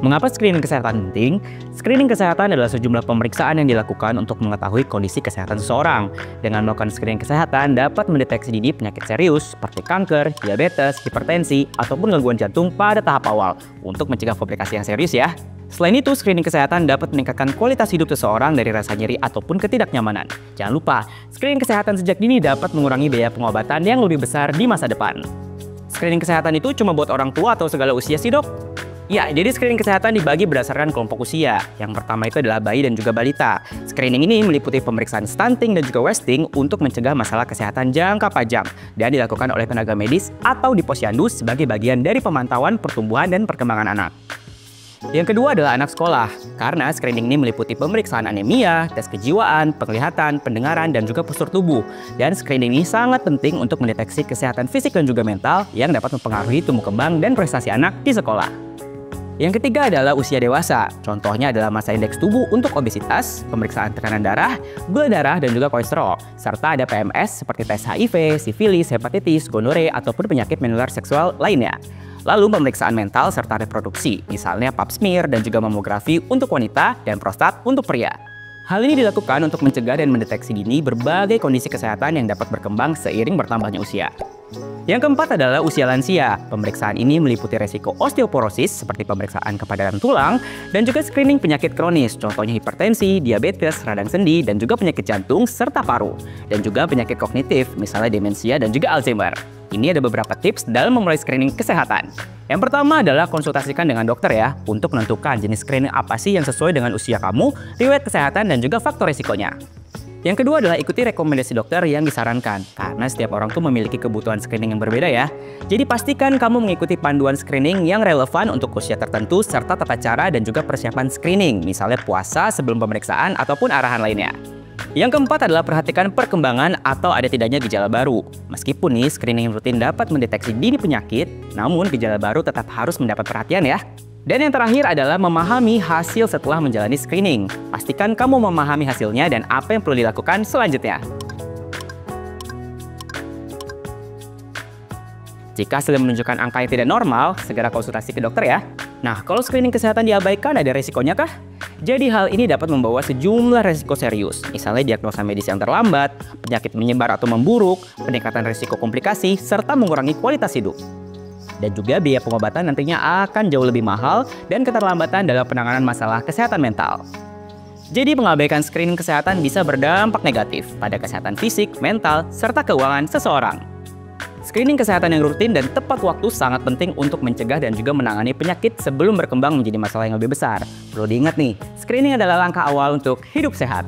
Mengapa screening kesehatan penting? Screening kesehatan adalah sejumlah pemeriksaan yang dilakukan untuk mengetahui kondisi kesehatan seseorang. Dengan melakukan screening kesehatan dapat mendeteksi dini penyakit serius seperti kanker, diabetes, hipertensi, ataupun gangguan jantung pada tahap awal untuk mencegah komplikasi yang serius ya. Selain itu, screening kesehatan dapat meningkatkan kualitas hidup seseorang dari rasa nyeri ataupun ketidaknyamanan. Jangan lupa, screening kesehatan sejak dini dapat mengurangi biaya pengobatan yang lebih besar di masa depan. Screening kesehatan itu cuma buat orang tua atau segala usia sih dok? Ya, jadi screening kesehatan dibagi berdasarkan kelompok usia. Yang pertama itu adalah bayi dan juga balita. Screening ini meliputi pemeriksaan stunting dan juga wasting untuk mencegah masalah kesehatan jangka panjang dan dilakukan oleh tenaga medis atau di posyandu sebagai bagian dari pemantauan pertumbuhan dan perkembangan anak. Yang kedua adalah anak sekolah, karena screening ini meliputi pemeriksaan anemia, tes kejiwaan, penglihatan, pendengaran, dan juga postur tubuh. Dan screening ini sangat penting untuk mendeteksi kesehatan fisik dan juga mental yang dapat mempengaruhi tumbuh kembang dan prestasi anak di sekolah. Yang ketiga adalah usia dewasa. Contohnya adalah masa indeks tubuh untuk obesitas, pemeriksaan tekanan darah, gula darah, dan juga kolesterol. Serta ada PMS seperti tes HIV, sifilis, hepatitis, gonore, ataupun penyakit menular seksual lainnya. Lalu pemeriksaan mental serta reproduksi, misalnya pap smear dan juga mamografi untuk wanita dan prostat untuk pria. Hal ini dilakukan untuk mencegah dan mendeteksi dini berbagai kondisi kesehatan yang dapat berkembang seiring bertambahnya usia. Yang keempat adalah usia lansia. Pemeriksaan ini meliputi resiko osteoporosis seperti pemeriksaan kepadatan tulang dan juga screening penyakit kronis, contohnya hipertensi, diabetes, radang sendi, dan juga penyakit jantung serta paru. Dan juga penyakit kognitif, misalnya demensia dan juga Alzheimer. Ini ada beberapa tips dalam memulai screening kesehatan. Yang pertama adalah konsultasikan dengan dokter ya, untuk menentukan jenis screening apa sih yang sesuai dengan usia kamu, riwayat kesehatan, dan juga faktor risikonya. Yang kedua adalah ikuti rekomendasi dokter yang disarankan, karena setiap orang tuh memiliki kebutuhan screening yang berbeda ya. Jadi pastikan kamu mengikuti panduan screening yang relevan untuk usia tertentu serta tata cara dan juga persiapan screening, misalnya puasa sebelum pemeriksaan ataupun arahan lainnya. Yang keempat adalah perhatikan perkembangan atau ada tidaknya gejala baru. Meskipun nih screening rutin dapat mendeteksi dini penyakit, namun gejala baru tetap harus mendapat perhatian ya. Dan yang terakhir adalah memahami hasil setelah menjalani screening. Pastikan kamu memahami hasilnya dan apa yang perlu dilakukan selanjutnya. Jika sudah menunjukkan angka yang tidak normal, segera konsultasi ke dokter ya. Nah, kalau screening kesehatan diabaikan, ada resikonya kah? Jadi hal ini dapat membawa sejumlah resiko serius, misalnya diagnosa medis yang terlambat, penyakit menyebar atau memburuk, peningkatan resiko komplikasi, serta mengurangi kualitas hidup. Dan juga biaya pengobatan nantinya akan jauh lebih mahal dan keterlambatan dalam penanganan masalah kesehatan mental. Jadi pengabaikan screening kesehatan bisa berdampak negatif pada kesehatan fisik, mental, serta keuangan seseorang. Screening kesehatan yang rutin dan tepat waktu sangat penting untuk mencegah dan juga menangani penyakit sebelum berkembang menjadi masalah yang lebih besar. Perlu diingat nih, screening adalah langkah awal untuk hidup sehat.